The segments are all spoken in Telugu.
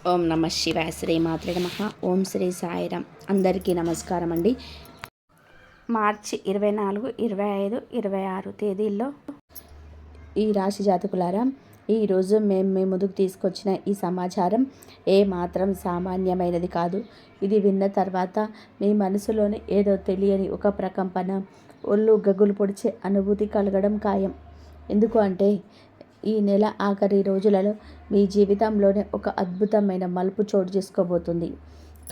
ఓం నమ శివాయ. శ్రీ మాత్రే నమః. ఓం శ్రీ సాయిరామ్. అందరికీ నమస్కారం అండి. మార్చి 24, 25, 26 తేదీల్లో ఈ రాశి జాతకులారా, ఈరోజు మేము మీ ముందుకు తీసుకొచ్చిన ఈ సమాచారం ఏ మాత్రం సామాన్యమైనది కాదు. ఇది విన్న తర్వాత మీ మనసులోని ఏదో తెలియని ఒక ప్రకంపన, ఒళ్ళు గగ్గులు పొడిచే అనుభూతి కలగడం ఖాయం. ఎందుకు అంటే ఈ నెల ఆఖరి రోజులలో మీ జీవితంలోనే ఒక అద్భుతమైన మలుపు చోటు చేసుకోబోతుంది.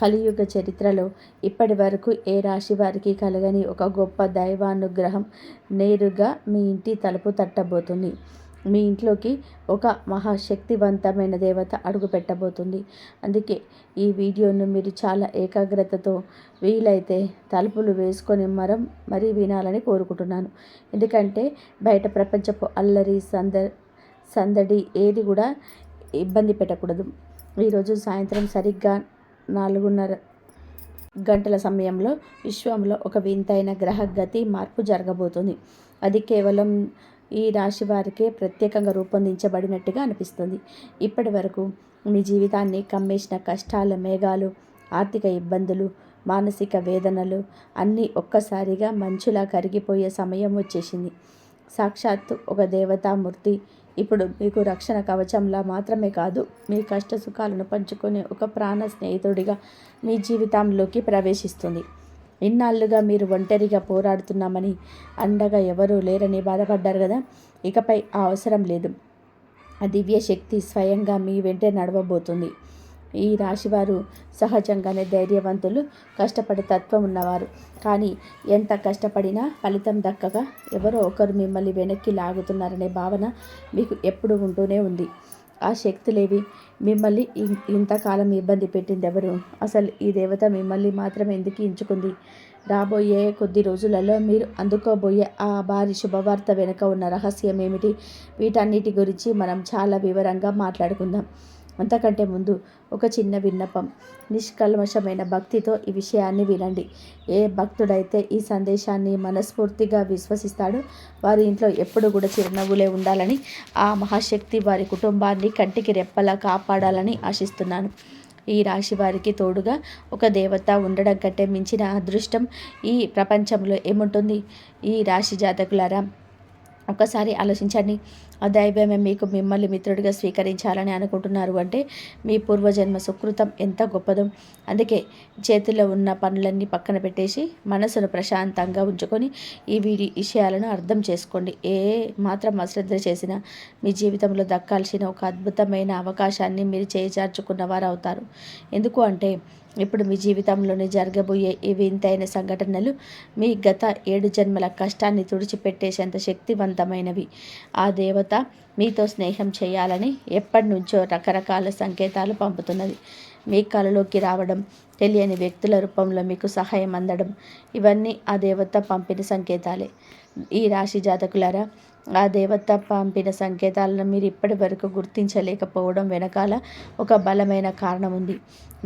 కలియుగ చరిత్రలో ఇప్పటి వరకు ఏ రాశి వారికి కలగని ఒక గొప్ప దైవానుగ్రహం నేరుగా మీ ఇంటి తలుపు తట్టబోతుంది. మీ ఇంట్లోకి ఒక మహాశక్తివంతమైన దేవత అడుగు పెట్టబోతుంది. అందుకే ఈ వీడియోను మీరు చాలా ఏకాగ్రతతో వీలైతే తలుపులు వేసుకొని మరీ వినాలని కోరుకుంటున్నాను. ఎందుకంటే బయట ప్రపంచపు అల్లరి సందడి ఏది కూడా ఇబ్బంది పెట్టకూడదు. ఈరోజు సాయంత్రం సరిగ్గా 4:30 గంటల సమయంలో విశ్వంలో ఒక వింతైన గ్రహగతి మార్పు జరగబోతుంది. అది కేవలం ఈ రాశి వారికే ప్రత్యేకంగా రూపొందించబడినట్టుగా అనిపిస్తుంది. ఇప్పటి వరకు మీ జీవితాన్ని కమ్మేసిన కష్టాల మేఘాలు, ఆర్థిక ఇబ్బందులు, మానసిక వేదనలు అన్నీ ఒక్కసారిగా మంచులా కరిగిపోయే సమయం వచ్చేసింది. సాక్షాత్తు ఒక దేవతామూర్తి ఇప్పుడు మీకు రక్షణ కవచంలా మాత్రమే కాదు, మీ కష్ట సుఖాలను పంచుకునే ఒక ప్రాణ స్నేహితుడిగా మీ జీవితంలోకి ప్రవేశిస్తుంది. ఇన్నాళ్ళుగా మీరు ఒంటరిగా పోరాడుతున్నామని, అండగా ఎవరూ లేరని బాధపడ్డారు కదా. ఇకపై ఆ అవసరం లేదు. ఆ దివ్య శక్తి స్వయంగా మీ వెంటే నడవబోతుంది. ఈ రాశివారు సహజంగానే ధైర్యవంతులు, కష్టపడే తత్వం ఉన్నవారు. కానీ ఎంత కష్టపడినా ఫలితం దక్కక ఎవరో ఒకరు మిమ్మల్ని వెనక్కి లాగుతున్నారనే భావన మీకు ఎప్పుడు ఉంటూనే ఉంది. ఆ శక్తులేవి? మిమ్మల్ని ఇంతకాలం ఇబ్బంది పెట్టింది ఎవరు? అసలు ఈ దేవత మిమ్మల్ని మాత్రం ఎందుకు ఎంచుకుంది? రాబోయే కొద్ది రోజులలో మీరు అందుకోబోయే ఆ భారీ శుభవార్త వెనుక ఉన్న రహస్యం ఏమిటి? వీటన్నిటి గురించి మనం చాలా వివరంగా మాట్లాడుకుందాం. అంతకంటే ముందు ఒక చిన్న విన్నపం. నిష్కల్మషమైన భక్తితో ఈ విషయాన్ని వినండి. ఏ భక్తుడైతే ఈ సందేశాన్ని మనస్ఫూర్తిగా విశ్వసిస్తాడో వారి ఇంట్లో ఎప్పుడు కూడా చిరునవ్వులే ఉండాలని, ఆ మహాశక్తి వారి కుటుంబాన్ని కంటికి రెప్పలా కాపాడాలని ఆశిస్తున్నాను. ఈ రాశి వారికి తోడుగా ఒక దేవత ఉండడం కంటే మించిన అదృష్టం ఈ ప్రపంచంలో ఏముంటుంది? ఈ రాశి జాతకులారా, ఒకసారి ఆలోచించండి. ఆ దైవమే మిమ్మల్ని మిత్రుడిగా స్వీకరించాలని అనుకుంటున్నారు అంటే మీ పూర్వజన్మ సుకృతం ఎంత గొప్పదో. అందుకే చేతిలో ఉన్న పనులన్నీ పక్కన పెట్టేసి మనసును ప్రశాంతంగా ఉంచుకొని ఈ విషయాలను అర్థం చేసుకోండి. ఏ మాత్రం అశ్రద్ధ చేసినా మీ జీవితంలో దక్కాల్సిన ఒక అద్భుతమైన అవకాశాన్ని మీరు చేజార్చుకున్న వారు అవుతారు. ఎందుకు అంటే ఇప్పుడు మీ జీవితంలోనే జరగబోయే ఈ వింతైన సంఘటనలు మీ గత 7 జన్మల కష్టాన్ని తుడిచిపెట్టేసేంత శక్తివంతమైనవి. ఆ దేవత మీతో స్నేహం చేయాలని ఎప్పటి నుంచో రకరకాల సంకేతాలు పంపుతున్నది. మీ కలలోకి రావడం, తెలియని వ్యక్తుల రూపంలో మీకు సహాయం అందడం, ఇవన్నీ ఆ దేవత పంపిన సంకేతాలే. ఈ రాశి జాతకులారా, ఆ దేవత పంపిన సంకేతాలను మీరు ఇప్పటి వరకు గుర్తించలేకపోవడం వెనకాల ఒక బలమైన కారణం ఉంది.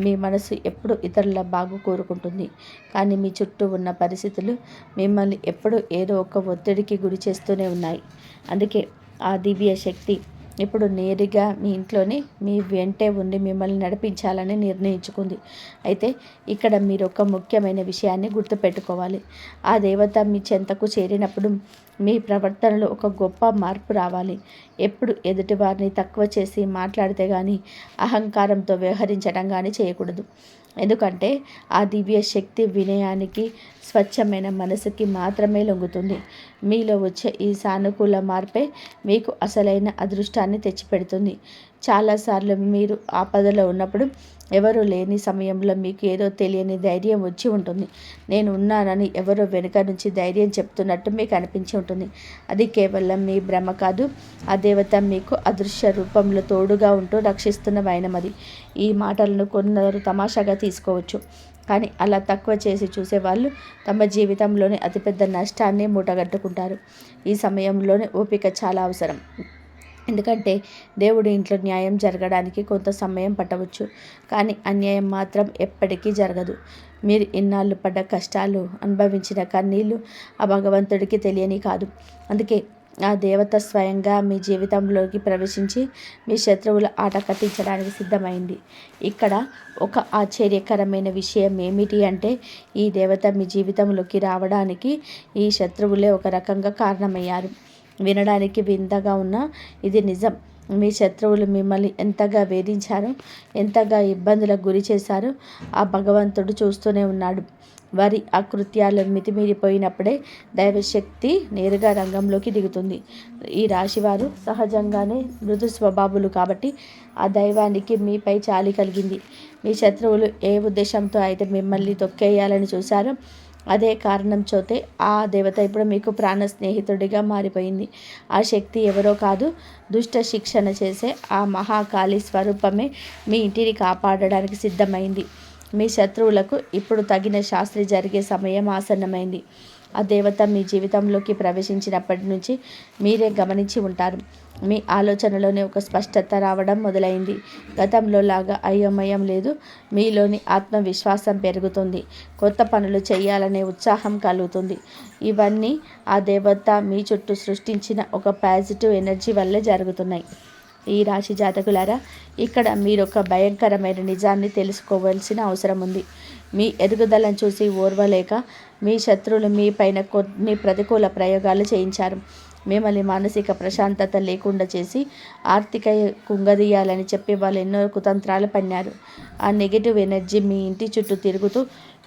మీ మనసు ఎప్పుడు ఇతరుల బాగు కోరుకుంటుంది, కానీ మీ చుట్టూ ఉన్న పరిస్థితులు మిమ్మల్ని ఎప్పుడు ఏదో ఒక ఒత్తిడికి గురి చేస్తూనే ఉన్నాయి. అందుకే ఆ దివ్య శక్తి ఇప్పుడు నేరుగా మీ ఇంట్లోనే మీ వెంటే ఉండి మిమ్మల్ని నడిపించాలని నిర్ణయించుకుంది. అయితే ఇక్కడ మీరు ఒక ముఖ్యమైన విషయాన్ని గుర్తుపెట్టుకోవాలి. ఆ దేవత మీ చెంతకు చేరినప్పుడు మీ ప్రవర్తనలో ఒక గొప్ప మార్పు రావాలి. ఎప్పుడు ఎదుటివారిని తక్కువ చేసి మాట్లాడితే కానీ, అహంకారంతో వ్యవహరించడం కానీ చేయకూడదు. ఎందుకంటే ఆ దివ్య శక్తి వినయానికి, స్వచ్ఛమైన మనసుకి మాత్రమే లొంగుతుంది. మీలో వచ్చే ఈ సానుకూల మార్పే మీకు అసలైన అదృష్టాన్ని తెచ్చిపెడుతుంది. చాలాసార్లు మీరు ఆపదలో ఉన్నప్పుడు, ఎవరూ లేని సమయంలో మీకు ఏదో తెలియని ధైర్యం వచ్చి ఉంటుంది. నేను ఉన్నానని ఎవరో వెనుక నుంచి ధైర్యం చెప్తున్నట్టు మీకు అనిపించి ఉంటుంది. అది కేవలం మీ భ్రమ కాదు. ఆ దేవత మీకు అదృశ్య రూపంలో తోడుగా ఉంటూ రక్షిస్తున్న వైనమది. ఈ మాటలను కొందరు తమాషాగా తీసుకోవచ్చు, కానీ అలా తక్కువ చేసి చూసేవాళ్ళు తమ జీవితంలోనే అతిపెద్ద నష్టాన్ని మూటగట్టుకుంటారు. ఈ సమయంలోనే ఓపిక చాలా అవసరం. ఎందుకంటే దేవుడి ఇంట్లో న్యాయం జరగడానికి కొంత సమయం పట్టవచ్చు, కానీ అన్యాయం మాత్రం ఎప్పటికీ జరగదు. మీరు ఇన్నాళ్ళు పడ్డ కష్టాలు, అనుభవించిన కన్నీళ్ళు ఆ భగవంతుడికి తెలియని కాదు. అందుకే ఆ దేవత స్వయంగా మీ జీవితంలోకి ప్రవేశించి మీ శత్రువుల ఆట కట్టించడానికి సిద్ధమైంది. ఇక్కడ ఒక ఆశ్చర్యకరమైన విషయం ఏమిటి అంటే, ఈ దేవత మీ జీవితంలోకి రావడానికి ఈ శత్రువులే ఒక రకంగా కారణమయ్యారు. వినడానికి వింతగా ఉన్నా ఇది నిజం. మీ శత్రువులు మిమ్మల్ని ఎంతగా వేధించారో, ఎంతగా ఇబ్బందులకు గురి చేశారో ఆ భగవంతుడు చూస్తూనే ఉన్నాడు. వారి అకృత్యాలు మితిమీరిపోయినప్పుడే దైవశక్తి నేరుగా రంగంలోకి దిగుతుంది. ఈ రాశివారు సహజంగానే మృదు స్వభావులు కాబట్టి ఆ దైవానికి మీపై చాలి కలిగింది. మీ శత్రువులు ఏ ఉద్దేశంతో అయితే మిమ్మల్ని తొక్కేయాలని చూశారో అదే కారణం చోతే ఆ దేవత ఇప్పుడు మీకు ప్రాణ స్నేహితుడిగా మారిపోయింది. ఆ శక్తి ఎవరో కాదు, దుష్ట శిక్షణ చేసే ఆ మహాకాళి స్వరూపమే మీ ఇంటిని కాపాడడానికి సిద్ధమైంది. మీ శత్రువులకు ఇప్పుడు తగిన శాస్త్రి జరిగే సమయం ఆసన్నమైంది. ఆ దేవత మీ జీవితంలోకి ప్రవేశించినప్పటి నుంచి మీరే గమనించి ఉంటారు. మీ ఆలోచనలోనే ఒక స్పష్టత రావడం మొదలైంది. గతంలో లాగా అయోమయం లేదు. మీలోని ఆత్మవిశ్వాసం పెరుగుతుంది. కొత్త పనులు చేయాలనే ఉత్సాహం కలుగుతుంది. ఇవన్నీ ఆ దేవత మీ చుట్టూ సృష్టించిన ఒక పాజిటివ్ ఎనర్జీ వల్లే జరుగుతున్నాయి. ఈ రాశి జాతకులారా, ఇక్కడ మీరొక భయంకరమైన నిజాన్ని తెలుసుకోవాల్సిన అవసరం ఉంది. మీ ఎదుగుదలను చూసి ఓర్వలేక మీ శత్రువులు మీ పైన కొన్ని ప్రతికూల ప్రయోగాలు చేయించారు. మిమ్మల్ని మానసిక ప్రశాంతత లేకుండా చేసి ఆర్థిక కుంగదీయాలని చెప్పి వాళ్ళు ఎన్నో కుతంత్రాలు పన్నారు. ఆ నెగిటివ్ ఎనర్జీ మీ ఇంటి చుట్టూ తిరుగుతూ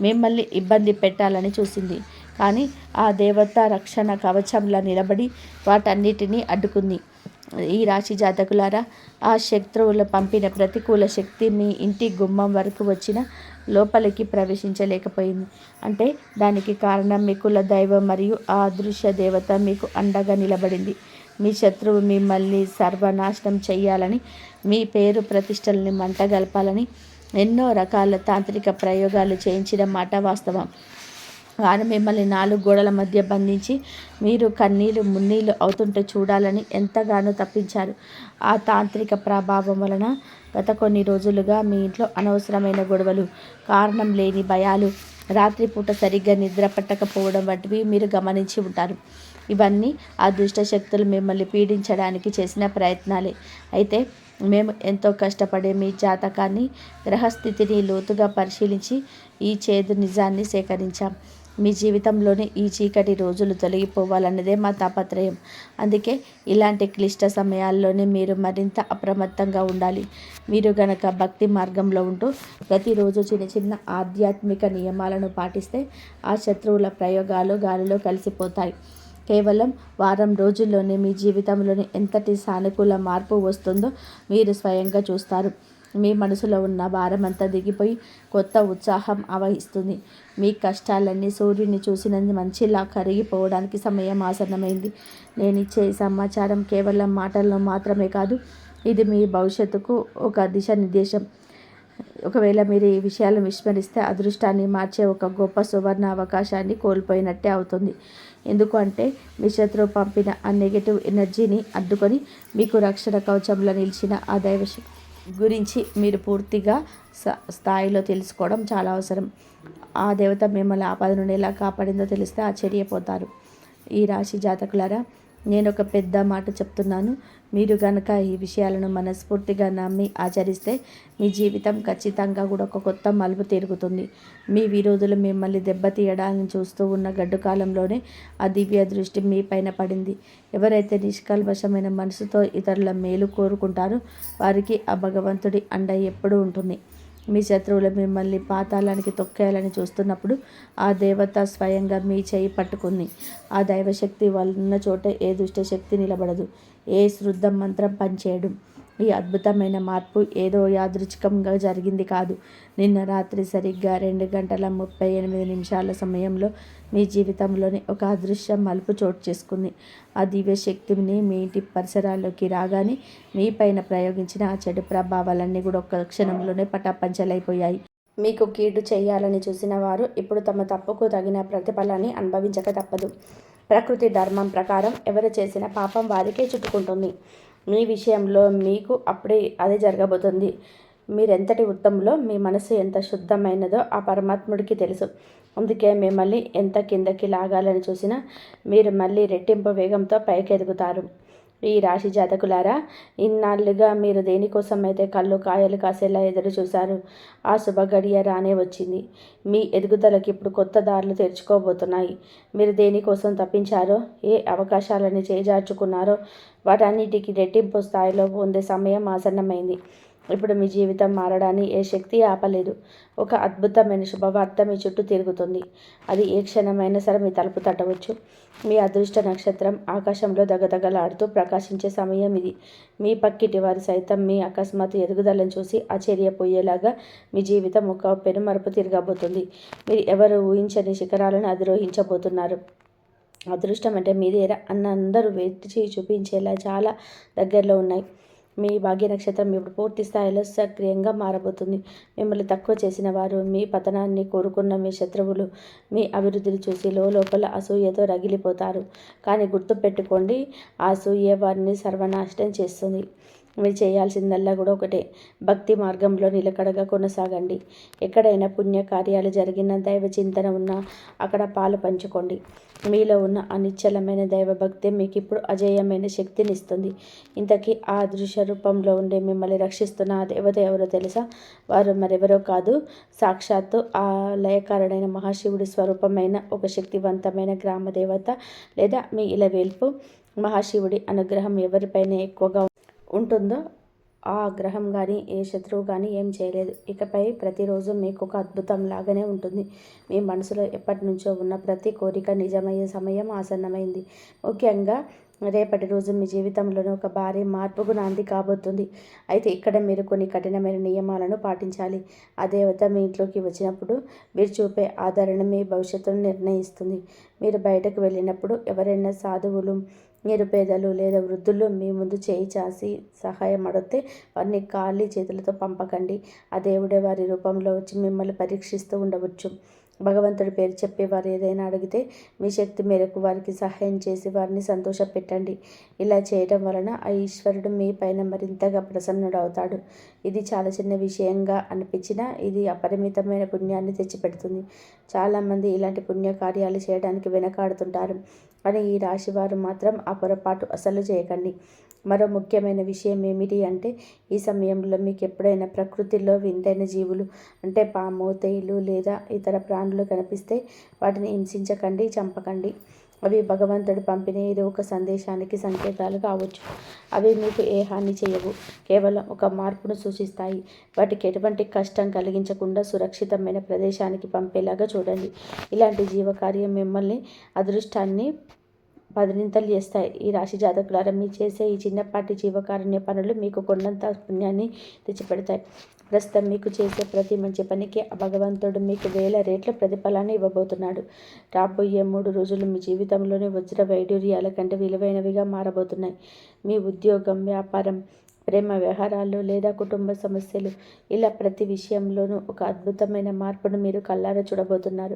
మిమ్మల్ని ఇబ్బంది పెట్టాలని చూసింది. కానీ ఆ దేవత రక్షణ కవచంలా నిలబడి వాటన్నిటినీ అడ్డుకుంది. ఈ రాశి జాతకులారా, ఆ శత్రువులు పంపిన ప్రతికూల శక్తి మీ ఇంటి గుమ్మం వరకు వచ్చిన లోపలికి ప్రవేశించలేకపోయింది. అంటే దానికి కారణం మీ కుల దైవం మరియు ఆ అదృశ్య దేవత మీకు అండగా నిలబడింది. మీ శత్రువు మిమ్మల్ని సర్వనాశనం చేయాలని, మీ పేరు ప్రతిష్టలని మంటగలపాలని ఎన్నో రకాల తాంత్రిక ప్రయోగాలు చేయించిన మాట వాస్తవం. వారు మిమ్మల్ని 4 గోడల మధ్య బంధించి మీరు కన్నీళ్ళు మున్నీళ్ళు అవుతుంటే చూడాలని ఎంతగానో తప్పించారు. ఆ తాంత్రిక ప్రభావం వలన గత కొన్ని రోజులుగా మీ ఇంట్లో అనవసరమైన గొడవలు, కారణం లేని భయాలు, రాత్రిపూట సరిగ్గా నిద్ర పట్టకపోవడం వంటివి మీరు గమనించి ఉంటారు. ఇవన్నీ ఆ దుష్ట శక్తులు మిమ్మల్ని పీడించడానికి చేసిన ప్రయత్నాలే. అయితే మేము ఎంతో కష్టపడే మీ జాతకాన్ని, గ్రహస్థితిని లోతుగా పరిశీలించి ఈ చేదు నిజాన్ని సేకరించాం. మీ జీవితంలోని ఈ చీకటి రోజులు తొలగిపోవాలన్నదే మా తాపత్రయం. అందుకే ఇలాంటి క్లిష్ట సమయాల్లోనే మీరు మరింత అప్రమత్తంగా ఉండాలి. మీరు గనక భక్తి మార్గంలో ఉంటూ ప్రతిరోజు చిన్న చిన్న ఆధ్యాత్మిక నియమాలను పాటిస్తే ఆ శత్రువుల ప్రయోగాలు గాలిలో కలిసిపోతాయి. కేవలం వారం రోజుల్లోనే మీ జీవితంలోని ఎంతటి సానుకూల మార్పు వస్తుందో మీరు స్వయంగా చూస్తారు. మీ మనసులో ఉన్న భారమంతా దిగిపోయి కొత్త ఉత్సాహం ఆవహిస్తుంది. మీ కష్టాలన్నీ సూర్యుని చూసిన మంచిలా కరిగిపోవడానికి సమయం ఆసన్నమైంది. నేను ఇచ్చే సమాచారం కేవలం మాటల్లో మాత్రమే కాదు, ఇది మీ భవిష్యత్తుకు ఒక దిశానిర్దేశం. ఒకవేళ మీరు ఈ విషయాలను విస్మరిస్తే అదృష్టాన్ని మార్చే ఒక గొప్ప సువర్ణ అవకాశాన్ని కోల్పోయినట్టే అవుతుంది. ఎందుకు అంటే మీ శత్రువు పంపిన ఆ నెగిటివ్ ఎనర్జీని అడ్డుకొని మీకు రక్షణ కవచంలో నిలిచిన ఆ దైవశక్తి గురించి మీరు పూర్తిగా స్థాయిలో తెలుసుకోవడం చాలా అవసరం. ఆ దేవత మిమ్మల్ని ఆపద నుండి ఎలా కాపాడిందో తెలిస్తే ఆశ్చర్యపోతారు. ఈ రాశి జాతకులారా, నేను ఒక పెద్ద మాట చెప్తున్నాను. మీరు కనుక ఈ విషయాలను మనస్ఫూర్తిగా నమ్మి ఆచరిస్తే మీ జీవితం ఖచ్చితంగా కూడా ఒక కొత్త మలుపు తిరుగుతుంది. మీ విరోధులు మిమ్మల్ని దెబ్బతీయడాన్ని చూస్తూ ఉన్న గడ్డు కాలంలోనే ఆ దివ్య దృష్టి మీ పైన పడింది. ఎవరైతే నిష్కల్మషమైన మనసుతో ఇతరుల మేలు కోరుకుంటారో వారికి ఆ భగవంతుడి అండ ఎప్పుడూ ఉంటుంది. మీ శత్రువులు మిమ్మల్ని పాతాళానికి తొక్కేయాలని చూస్తున్నప్పుడు ఆ దేవత స్వయంగా మీ చేయి పట్టుకుంది. ఆ దైవశక్తి ఉన్న చోట ఏ దుష్టశక్తి నిలబడదు, ఏ శుద్ధ మంత్రం పనిచేయడం. ఈ అద్భుతమైన మార్పు ఏదో యాదృచ్ఛికంగా జరిగింది కాదు. నిన్న రాత్రి సరిగ్గా 2:38 సమయంలో మీ జీవితంలోని ఒక అదృశ్య మలుపు చోటు చేసుకుంది. ఆ దివ్య శక్తిని మీ ఇంటి పరిసరాల్లోకి రాగానే మీ పైన ప్రయోగించిన ఆ చెడు ప్రభావాలన్నీ కూడా ఒక్క క్షణంలోనే పటాపంచలైపోయాయి. మీకు కీడు చేయాలని చూసిన వారు ఇప్పుడు తమ తప్పుకు తగిన ప్రతిఫలాన్ని అనుభవించక తప్పదు. ప్రకృతి ధర్మం ప్రకారం ఎవరు చేసిన పాపం వారికే చుట్టుకుంటుంది. మీ విషయంలో మీకు అప్పుడే అదే జరగబోతుంది. మీరెంతటి ఉత్తములో మీ మనసు ఎంత శుద్ధమైనదో ఆ పరమాత్ముడికి తెలుసు. అందుకే మిమ్మల్ని ఎంత కిందకి లాగాలని చూసినా మీరు మళ్ళీ రెట్టింపు వేగంతో పైకెదుగుతారు. ఈ రాశి జాతకులారా, ఇన్నాళ్ళుగా మీరు దేనికోసమైతే కళ్ళు కాయలు కాసేలా ఎదురు చూశారు, ఆ శుభగడియ రానే వచ్చింది. మీ ఎదుగుదలకి ఇప్పుడు కొత్త దారులు తెరుచుకోబోతున్నాయి. మీరు దేనికోసం తప్పించారో, ఏ అవకాశాలని చేజార్చుకున్నారో వాటన్నిటికీ రెట్టింపు స్థాయిలో పొందే సమయం ఆసన్నమైంది. ఇప్పుడు మీ జీవితం మారడాన్ని ఏ శక్తి ఆపలేదు. ఒక అద్భుతమైన శుభవార్త మీ చుట్టూ తిరుగుతుంది. అది ఏ క్షణమైనా సరే మీ తలుపు తట్టవచ్చు. మీ అదృష్ట నక్షత్రం ఆకాశంలో దగదగలాడుతూ ప్రకాశించే సమయం ఇది. మీ పక్కిటి వారు సైతం మీ అకస్మాత్తు ఎదుగుదలను చూసి ఆశ్చర్యపోయేలాగా మీ జీవితం ఒక పెనుమరుపు తిరగబోతుంది. మీరు ఎవరు ఊహించని శిఖరాలను అధిరోహించబోతున్నారు. అదృష్టం అంటే మీదేరా అన్న అందరూ వేచి చూపించేలా చాలా దగ్గరలో ఉన్నాయి. మీ భాగ్య నక్షత్రం ఇప్పుడు పూర్తి స్థాయిలో సక్రియంగా మారబోతుంది. మిమ్మల్ని తక్కువ చేసిన వారు, మీ పతనాన్ని కోరుకున్న మీ శత్రువులు మీ అభివృద్ధిని చూసి లోపల అసూయతో రగిలిపోతారు. కానీ గుర్తుపెట్టుకోండి, ఆ అసూయ వారిని సర్వనాశనం చేస్తుంది. మీరు చేయాల్సిందల్లా కూడా ఒకటే, భక్తి మార్గంలో నిలకడగా కొనసాగండి. ఎక్కడైనా పుణ్యకార్యాలు జరిగిన దైవ చింతన ఉన్నా అక్కడ పాలు పంచుకోండి. మీలో ఉన్న అనిశ్చలమైన దైవభక్తి మీకు ఇప్పుడు అజేయమైన శక్తినిస్తుంది. ఇంతకీ ఆ దృశ్య రూపంలో ఉండే మిమ్మల్ని రక్షిస్తున్న ఆ దేవత ఎవరో తెలుసా? వారు మరెవరో కాదు, సాక్షాత్తు ఆ లయకారుడైన మహాశివుడి స్వరూపమైన ఒక శక్తివంతమైన గ్రామ దేవత లేదా మీ ఇలవేల్పు. మహాశివుడి అనుగ్రహం ఎవరిపైన ఎక్కువగా ఉంటుందో ఆ గ్రహం కానీ ఏ శత్రువు కానీ ఏం చేయలేదు. ఇకపై ప్రతిరోజు మీకు ఒక అద్భుతం లాగానే ఉంటుంది. మీ మనసులో ఎప్పటి నుంచో ఉన్న ప్రతి కోరిక నిజమయ్యే సమయం ఆసన్నమైంది. ముఖ్యంగా రేపటి రోజు మీ జీవితంలోనే ఒక భారీ మార్పుకు నాంది కాబోతుంది. అయితే ఇక్కడ మీరు కొన్ని కఠినమైన నియమాలను పాటించాలి. ఆ దేవత మీ ఇంట్లోకి వచ్చినప్పుడు మీరు చూపే ఆదరణ మీ భవిష్యత్తును నిర్ణయిస్తుంది. మీరు బయటకు వెళ్ళినప్పుడు ఎవరైనా సాధువులు, నిరుపేదలు లేదా వృద్ధులు మీ ముందు చేయి చాసి సహాయం అడిగితే వారిని ఖాళీ చేతులతో పంపకండి. ఆ దేవుడే వారి రూపంలో వచ్చి మిమ్మల్ని పరీక్షిస్తూ ఉండవచ్చు. భగవంతుడి పేరు చెప్పి వారు ఏదైనా అడిగితే మీ శక్తి మేరకు వారికి సహాయం చేసి వారిని సంతోషపెట్టండి. ఇలా చేయడం వలన ఆ ఈశ్వరుడు మీ పైన మరింతగా ప్రసన్నుడవుతాడు. ఇది చాలా చిన్న విషయంగా అనిపించినా ఇది అపరిమితమైన పుణ్యాన్ని తెచ్చిపెడుతుంది. చాలామంది ఇలాంటి పుణ్యకార్యాలు చేయడానికి వెనకాడుతుంటారు. కానీ ఈ రాశి వారు మాత్రం ఆ పొరపాటు అసలు చేయకండి. మరో ముఖ్యమైన విషయం ఏమిటి అంటే, ఈ సమయంలో మీకు ఎప్పుడైనా ప్రకృతిలో వింతైన జీవులు అంటే పాము, తేలు లేదా ఇతర ప్రాణులు కనిపిస్తే వాటిని హింసించకండి, చంపకండి. అవి భగవంతుడు పంపిన ఏదో ఒక సందేశానికి సంకేతాలు కావచ్చు. అవి మీకు ఏ హాని చేయవు, కేవలం ఒక మార్పును సూచిస్తాయి. వాటికి ఎటువంటి కష్టం కలిగించకుండా సురక్షితమైన ప్రదేశానికి పంపేలాగా చూడండి. ఇలాంటి జీవకార్యం మిమ్మల్ని అదృష్టాన్ని పదినింతలు చేస్తాయి. ఈ రాశి జాతకులారా, మీరు చేసే ఈ చిన్నపాటి జీవకారుణ్య పనులు మీకు కొండంత పుణ్యాన్ని తెచ్చిపెడతాయి. ప్రస్తుతం మీకు చేసే ప్రతి మంచి పనికి ఆ భగవంతుడు మీకు 1000 రెట్ల ప్రతిఫలాన్ని ఇవ్వబోతున్నాడు. రాబోయే 3 రోజులు మీ జీవితంలోని వజ్ర వైడూర్యాల కంటే విలువైనవిగా మారబోతున్నాయి. మీ ఉద్యోగం, వ్యాపారం, ప్రేమ వ్యవహారాలు లేదా కుటుంబ సమస్యలు, ఇలా ప్రతి విషయంలోనూ ఒక అద్భుతమైన మార్పును మీరు కళ్ళారా చూడబోతున్నారు.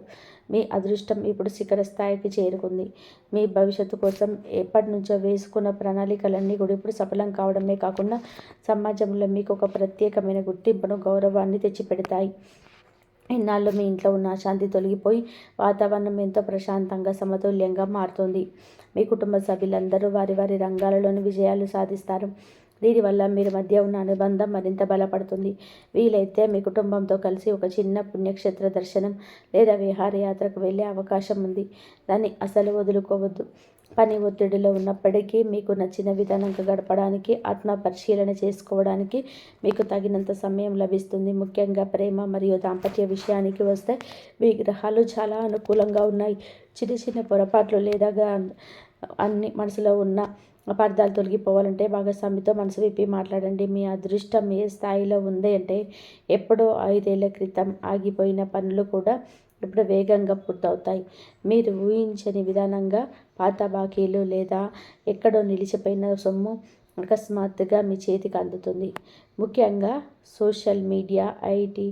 మీ అదృష్టం ఇప్పుడు శిఖర స్థాయికి చేరుకుంది. మీ భవిష్యత్తు కోసం ఎప్పటి నుంచో వేసుకున్న ప్రణాళికలన్నీ కూడా ఇప్పుడు సఫలం కావడమే కాకుండా సమాజంలో మీకు ఒక ప్రత్యేకమైన గుర్తింపును, గౌరవాన్ని తెచ్చిపెడతాయి. ఇన్నాళ్ళు మీ ఇంట్లో ఉన్న అశాంతి తొలగిపోయి వాతావరణం ఎంతో ప్రశాంతంగా, సమతుల్యంగా మారుతుంది. మీ కుటుంబ సభ్యులందరూ వారి వారి రంగాలలోని విజయాలు సాధిస్తారు. దీనివల్ల మీరు మధ్య ఉన్న అనుబంధం మరింత బలపడుతుంది. వీలైతే మీ కుటుంబంతో కలిసి ఒక చిన్న పుణ్యక్షేత్ర దర్శనం లేదా విహారయాత్రకు వెళ్ళే అవకాశం ఉంది. దాన్ని అసలు వదులుకోవద్దు. పని ఒత్తిడిలో ఉన్నప్పటికీ మీకు నచ్చిన విధానంగా గడపడానికి, ఆత్మ పరిశీలన చేసుకోవడానికి మీకు తగినంత సమయం లభిస్తుంది. ముఖ్యంగా ప్రేమ మరియు దాంపత్య విషయానికి వస్తే మీ గ్రహాలు చాలా అనుకూలంగా ఉన్నాయి. చిన్న చిన్న పొరపాట్లు లేదా అన్ని మనసులో ఉన్న అపార్థాలు తొలగిపోవాలంటే భాగస్వామితో మనసు విప్పి మాట్లాడండి. మీ అదృష్టం ఏ స్థాయిలో ఉంది అంటే, ఎప్పుడో 5 ఏళ్ల క్రితం ఆగిపోయిన పనులు కూడా ఇప్పుడు వేగంగా పూర్తవుతాయి. మీరు ఊహించని విధానంగా పాత బాకీలు లేదా ఎక్కడో నిలిచిపోయిన సొమ్ము అకస్మాత్తుగా మీ చేతికి అందుతుంది. ముఖ్యంగా సోషల్ మీడియా, ఐటీ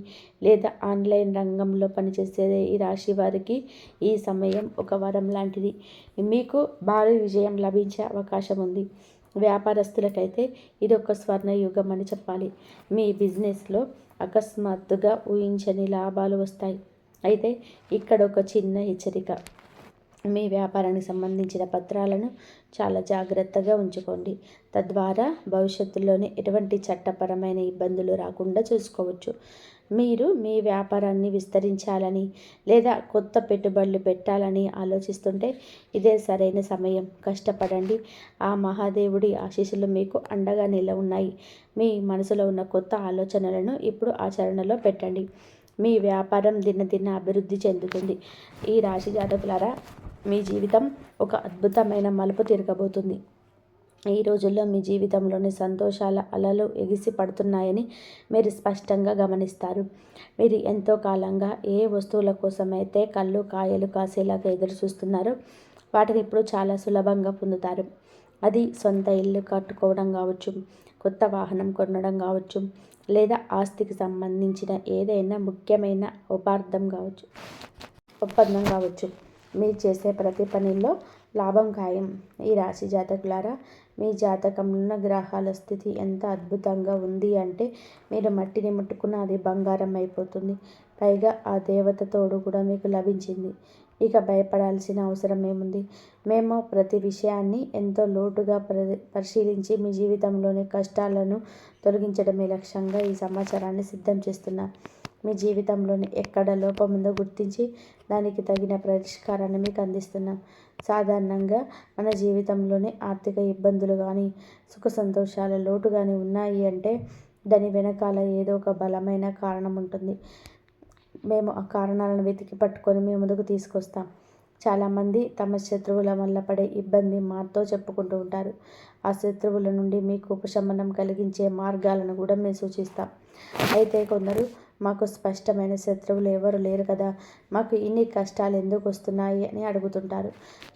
లేదా ఆన్లైన్ రంగంలో పనిచేసే ఈ రాశి వారికి ఈ సమయం ఒక వరం లాంటిది. మీకు భారీ విజయం లభించే అవకాశం ఉంది. వ్యాపారస్తులకైతే ఇది ఒక స్వర్ణయుగం అని చెప్పాలి. మీ బిజినెస్లో అకస్మాత్తుగా ఊహించని లాభాలు వస్తాయి. అయితే ఇక్కడ ఒక చిన్న హెచ్చరిక. మీ వ్యాపారానికి సంబంధించిన పత్రాలను చాలా జాగ్రత్తగా ఉంచుకోండి. తద్వారా భవిష్యత్తులోనే ఎటువంటి చట్టపరమైన ఇబ్బందులు రాకుండా చూసుకోవచ్చు. మీరు మీ వ్యాపారాన్ని విస్తరించాలని లేదా కొత్త పెట్టుబడులు పెట్టాలని ఆలోచిస్తుంటే ఇదే సరైన సమయం. కష్టపడండి. ఆ మహాదేవుడి ఆశీస్సులు మీకు అండగా ఉన్నాయి. మీ మనసులో ఉన్న కొత్త ఆలోచనలను ఇప్పుడు ఆచరణలో పెట్టండి. మీ వ్యాపారం దినదిన అభివృద్ధి చెందుతుంది. ఈ రాశి జాతకులారా, మీ జీవితం ఒక అద్భుతమైన మలుపు తిరగబోతుంది. ఈ రోజుల్లో మీ జీవితంలోని సంతోషాల అలలు ఎగిసి పడుతున్నాయని మీరు స్పష్టంగా గమనిస్తారు. మీరు ఎంతో కాలంగా ఏ వస్తువుల కోసమైతే కళ్ళు కాయలు కాసేలాగా ఎదురు చూస్తున్నారో వాటిని ఇప్పుడు చాలా సులభంగా పొందుతారు. అది సొంత ఇల్లు కట్టుకోవడం కావచ్చు, కొత్త వాహనం కొనడం కావచ్చు, లేదా ఆస్తికి సంబంధించిన ఏదైనా ముఖ్యమైన ఒప్పందం కావచ్చు. మీరు చేసే ప్రతి పనిలో లాభం ఖాయం. ఈ రాశి జాతకులారా, మీ జాతకంలో ఉన్న గ్రహాల స్థితి ఎంత అద్భుతంగా ఉంది అంటే మీరు మట్టిని ముట్టుకున్న అది బంగారం అయిపోతుంది. పైగా ఆ దేవత తోడు కూడా మీకు లభించింది. ఇక భయపడాల్సిన అవసరం ఏముంది? మేము ప్రతి విషయాన్ని ఎంతో లోతుగా పరిశీలించి మీ జీవితంలోని కష్టాలను తొలగించడమే లక్ష్యంగా ఈ సమాచారాన్ని సిద్ధం చేస్తున్నాం. మీ జీవితంలోని ఎక్కడ లోపం ఉందో గుర్తించి దానికి తగిన పరిష్కారాన్ని మీకు అందిస్తున్నాం. సాధారణంగా మన జీవితంలోని ఆర్థిక ఇబ్బందులు కానీ, సుఖ సంతోషాల లోటు కానీ ఉన్నాయి అంటే దాని వెనకాల ఏదో ఒక బలమైన కారణం ఉంటుంది. మేము ఆ కారణాలను వెతికి పట్టుకొని మీ ముందుకు తీసుకొస్తాం. చాలామంది తమ శత్రువుల వల్ల పడే ఇబ్బంది మాతో చెప్పుకుంటూ ఉంటారు. ఆ శత్రువుల నుండి మీకు ఉపశమనం కలిగించే మార్గాలను కూడా మేము సూచిస్తాం. అయితే కొందరు మాకు స్పష్టమైన శత్రువులు ఎవరు లేరు కదా, మాకు ఇన్ని కష్టాలు ఎందుకు వస్తున్నాయి అని అడుగుతుంటారు.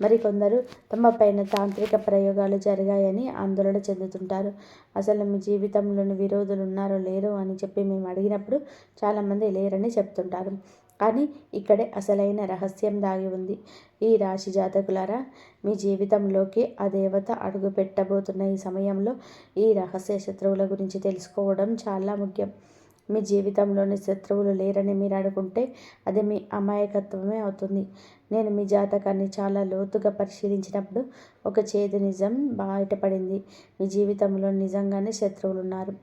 మరికొందరు తమ పైన తాంత్రిక ప్రయోగాలు జరిగాయని ఆందోళన చెందుతుంటారు. అసలు మీ జీవితంలోని విరోధులు ఉన్నారో లేరో అని చెప్పి మేము అడిగినప్పుడు చాలామంది లేరని చెప్తుంటారు. కానీ ఇక్కడే అసలైన రహస్యం దాగి ఉంది. ఈ రాశి జాతకులారా, మీ జీవితంలోకి ఆ దేవత అడుగు పెట్టబోతున్న ఈ సమయంలో ఈ రహస్య శత్రువుల గురించి తెలుసుకోవడం చాలా ముఖ్యం. మీ జీవితంలోని శత్రువులు లేరని మీరు అనుకుంటే అది మీ అమాయకత్వమే అవుతుంది. నేను మీ జాతకాన్ని చాలా లోతుగా పరిశీలించినప్పుడు ఒక చేదు నిజం బయటపడింది. మీ జీవితంలో నిజంగానే శత్రువులు ఉన్నారు.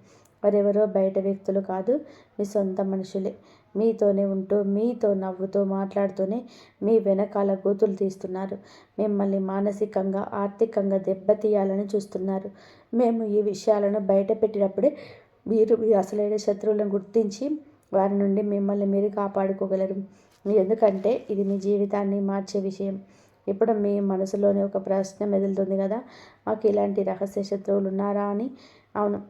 వారెవరో బయట వ్యక్తులు కాదు, మీ సొంత మనుషులే. మీతోనే ఉంటూ, మీతో నవ్వుతూ, మాట్లాడుతూనే మీ వెనకాల గోతులు తీస్తున్నారు. మిమ్మల్ని మానసికంగా, ఆర్థికంగా దెబ్బతీయాలని చూస్తున్నారు. మేము ఈ విషయాలను బయట పెట్టినప్పుడే మీరు మీ అసలైన శత్రువులను గుర్తించి వారి నుండి మిమ్మల్ని మీరు కాపాడుకోగలరు. ఎందుకంటే ఇది మీ జీవితాన్ని మార్చే విషయం. ఇప్పుడు మీ మనసులోనే ఒక ప్రశ్న మెదులుతుంది కదా, మాకు ఇలాంటి రహస్య శత్రువులు ఉన్నారా అని. అవును,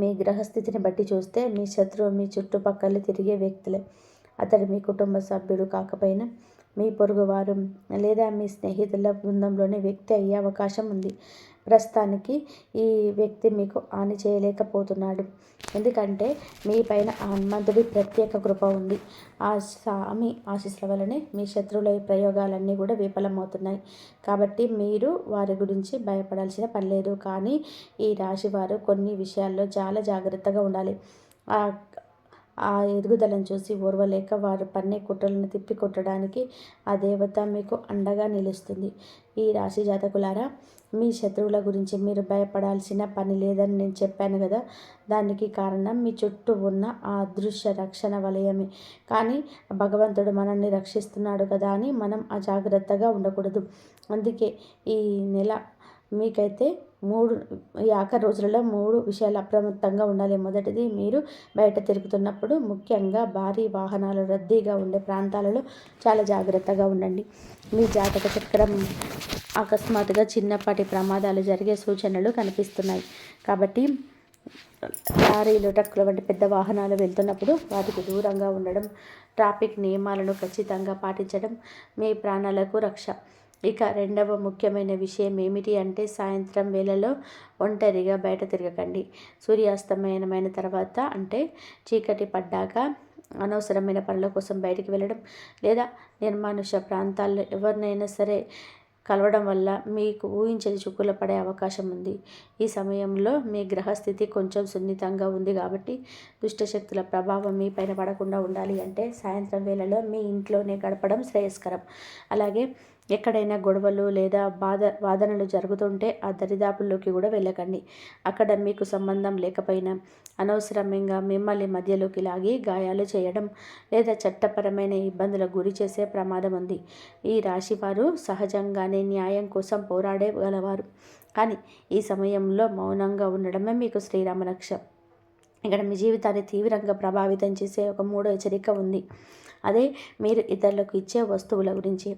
మీ గ్రహస్థితిని బట్టి చూస్తే మీ శత్రువు మీ చుట్టుపక్కల తిరిగే వ్యక్తులే. అతడు మీ కుటుంబ సభ్యుడు కాకపోయినా మీ పొరుగువారు లేదా మీ స్నేహితుల బృందంలోని వ్యక్తి అయ్యే అవకాశం ఉంది. ప్రస్తుతానికి ఈ వ్యక్తి మీకు హాని చేయలేకపోతున్నాడు. ఎందుకంటే మీ పైన ఆ హనుమంతుడి ప్రత్యేక కృప ఉంది. ఆ స్వామి ఆశీస్సుల వల్లనే మీ శత్రువుల ప్రయోగాలన్నీ కూడా విఫలమవుతున్నాయి. కాబట్టి మీరు వారి గురించి భయపడాల్సిన పని లేదు. కానీ ఈ రాశి వారు కొన్ని విషయాల్లో చాలా జాగ్రత్తగా ఉండాలి. ఆ ఎదుగుదలను చూసి ఓర్వలేక వారు పన్నే కుట్రలను తిప్పికొట్టడానికి ఆ దేవత మీకు అండగా నిలుస్తుంది. ఈ రాశి జాతకులారా, మీ శత్రువుల గురించి మీరు భయపడాల్సిన పని లేదని నేను చెప్పాను కదా. దానికి కారణం మీ చుట్టూ ఉన్న ఆ అదృశ్య రక్షణ వలయమే. కానీ భగవంతుడు మనల్ని రక్షిస్తున్నాడు కదా అని మనం అజాగ్రత్తగా ఉండకూడదు. అందుకే ఈ నెల మీకైతే ఈ ఆఖరి రోజులలో 3 విషయాలు అప్రమత్తంగా ఉండాలి. మొదటిది, మీరు బయట తిరుగుతున్నప్పుడు ముఖ్యంగా భారీ వాహనాలు రద్దీగా ఉండే ప్రాంతాలలో చాలా జాగ్రత్తగా ఉండండి. మీ జాతక చక్రం అకస్మాత్తుగా చిన్నపాటి ప్రమాదాలు జరిగే సూచనలు కనిపిస్తున్నాయి. కాబట్టి లారీలు, ట్రక్కులు వంటి పెద్ద వాహనాలు వెళ్తున్నప్పుడు వాటికి దూరంగా ఉండడం, ట్రాఫిక్ నియమాలను ఖచ్చితంగా పాటించడం మీ ప్రాణాలకు రక్ష. ఇక రెండవ ముఖ్యమైన విషయం ఏమిటి అంటే, సాయంత్రం వేళలో ఒంటరిగా బయట తిరగకండి. సూర్యాస్తమయమైన తర్వాత అంటే చీకటి పడ్డాక అనవసరమైన పనుల కోసం బయటికి వెళ్ళడం లేదా నిర్మానుష్య ప్రాంతాల్లో ఎవరినైనా సరే కలవడం వల్ల మీకు ఊహించని చిక్కులు పడే అవకాశం ఉంది. ఈ సమయంలో మీ గ్రహస్థితి కొంచెం సున్నితంగా ఉంది కాబట్టి దుష్టశక్తుల ప్రభావం మీ పైన పడకుండా ఉండాలి అంటే సాయంత్రం వేళలో మీ ఇంట్లోనే గడపడం శ్రేయస్కరం. అలాగే ఎక్కడైనా గొడవలు లేదా వాదనలు జరుగుతుంటే ఆ దరిదాపుల్లోకి కూడా వెళ్ళకండి. అక్కడ మీకు సంబంధం లేకపోయినా అనవసరంగా మిమ్మల్ని మధ్యలోకి లాగి గాయాలు చేయడం లేదా చట్టపరమైన ఇబ్బందులకు గురి చేసే ప్రమాదం ఉంది. ఈ రాశి వారు సహజంగానే న్యాయం కోసం పోరాడగలవారు, కానీ ఈ సమయంలో మౌనంగా ఉండడమే మీకు శ్రీరామరక్ష. ఇక్కడ మీ జీవితాన్ని తీవ్రంగా ప్రభావితం చేసే ఒక మూడో హెచ్చరిక ఉంది. అదే మీరు ఇతరులకు ఇచ్చే వస్తువుల గురించి.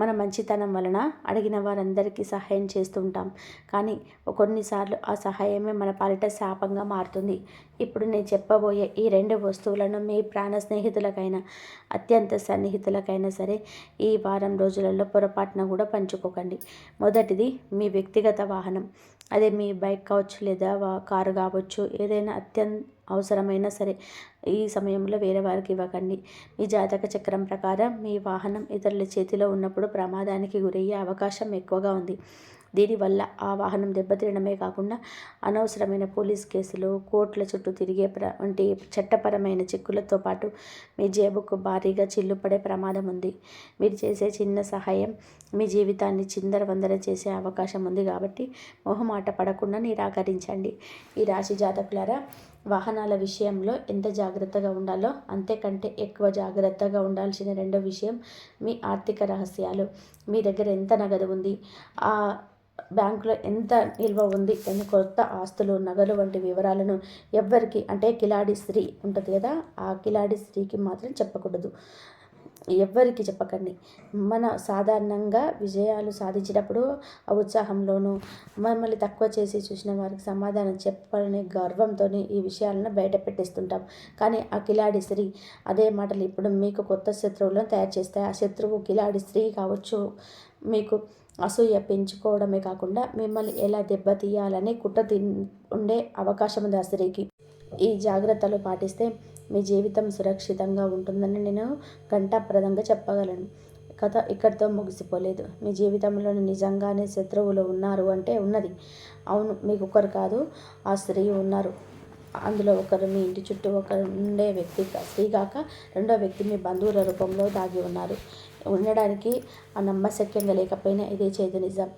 మన మంచితనం వలన అడిగిన వారందరికీ సహాయం చేస్తుంటాం, కానీ కొన్నిసార్లు ఆ సహాయమే మన పాలిట శాపంగా మారుతుంది. ఇప్పుడు నేను చెప్పబోయే ఈ 2 వస్తువులను మీ ప్రాణ స్నేహితులకైనా అత్యంత సన్నిహితులకైనా సరే ఈ వారం రోజులలో పొరపాటున కూడా పంచుకోకండి. మొదటిది మీ వ్యక్తిగత వాహనం. అదే మీ బైక్ కావచ్చు లేదా కారు కావచ్చు, ఏదైనా అవసరమైనా సరే ఈ సమయంలో వేరే వారికి ఇవ్వకండి. మీ జాతక చక్రం ప్రకారం మీ వాహనం ఇతరుల చేతిలో ఉన్నప్పుడు ప్రమాదానికి గురయ్యే అవకాశం ఎక్కువగా ఉంది. దీనివల్ల ఆ వాహనం దెబ్బతినడమే కాకుండా అనవసరమైన పోలీస్ కేసులు, కోర్టుల చుట్టూ తిరిగే వంటి చట్టపరమైన చిక్కులతో పాటు మీ జేబుకు భారీగా చిల్లుపడే ప్రమాదం ఉంది. మీరు చేసే చిన్న సహాయం మీ జీవితాన్ని చిందరవందర చేసే అవకాశం ఉంది కాబట్టి మొహమాట పడకుండా నిరాకరించండి. ఈ రాశి జాతకులారా, వాహనాల విషయంలో ఎంత జాగ్రత్తగా ఉండాలో అంతేకంటే ఎక్కువ జాగ్రత్తగా ఉండాల్సిన రెండో విషయం మీ ఆర్థిక రహస్యాలు. మీ దగ్గర ఎంత నగదు ఉంది, ఆ బ్యాంకులో ఎంత నిల్వ ఉంది, ఎన్ని కొత్త ఆస్తులు, నగలు వంటి వివరాలను ఎవ్వరికి, అంటే కిలాడి స్త్రీ ఉంటుంది కదా, ఆ కిలాడి స్త్రీకి మాత్రం చెప్పకూడదు. ఎవ్వరికి చెప్పకండి. మన సాధారణంగా విజయాలు సాధించినప్పుడు ఆ ఉత్సాహంలోనూ మమ్మల్ని తక్కువ చేసి చూసిన వారికి సమాధానం చెప్పాలనే గర్వంతో ఈ విషయాలను బయట పెట్టేస్తుంటాం. కానీ ఆ కిలాడి స్త్రీ అదే మాటలు ఇప్పుడు మీకు కొత్త శత్రువులను తయారు చేస్తాయి. ఆ శత్రువు కిలాడి స్త్రీ కావచ్చు, మీకు అసూయ పెంచుకోవడమే కాకుండా మిమ్మల్ని ఎలా దెబ్బతీయాలని ఉండే అవకాశం ఉంది ఆ స్త్రీకి. ఈ జాగ్రత్తలు పాటిస్తే మీ జీవితం సురక్షితంగా ఉంటుందని నేను ఘంటాప్రదంగా చెప్పగలను. కథ ఇక్కడితో ముగిసిపోలేదు. మీ జీవితంలో నిజంగానే శత్రువులు ఉన్నారు అంటే ఉన్నది. అవును, మీకు ఒకరు కాదు, ఆ స్త్రీ ఉన్నారు. అందులో ఒకరు మీ ఇంటి చుట్టూ ఒకరు ఉండే వ్యక్తి, స్త్రీ కాక రెండో వ్యక్తి మీ బంధువుల రూపంలో దాగి ఉన్నారు. ఉండడానికి ఆ నమ్మశక్యంగా లేకపోయినా ఇదే చేదు నిజం.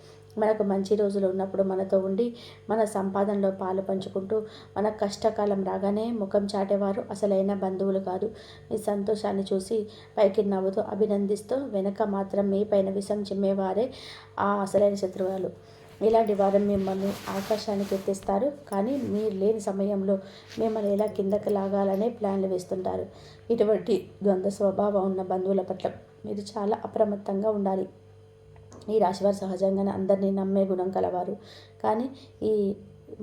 మనకు మంచి రోజులు ఉన్నప్పుడు మనతో ఉండి మన సంపాదనలో పాలు పంచుకుంటూ మన కష్టకాలం రాగానే ముఖం చాటేవారు అసలైన బంధువులు కాదు. మీ సంతోషాన్ని చూసి పైకి నవ్వుతూ అభినందిస్తూ వెనక మాత్రం మీ పైన విషం చిమ్మేవారే ఆ అసలైన శత్రువులు. ఇలాంటి వారు మిమ్మల్ని ఆకాశానికి ఎత్తిస్తారు, కానీ మీరు లేని సమయంలో మిమ్మల్ని ఎలా కిందకి లాగాలనే ప్లాన్లు వేస్తుంటారు. ఇటువంటి ద్వంద్వ స్వభావం ఉన్న బంధువుల పట్ల మీరు చాలా అప్రమత్తంగా ఉండాలి. ఈ రాశివారు సహజంగానే అందరినీ నమ్మే గుణం కలవారు, కానీ ఈ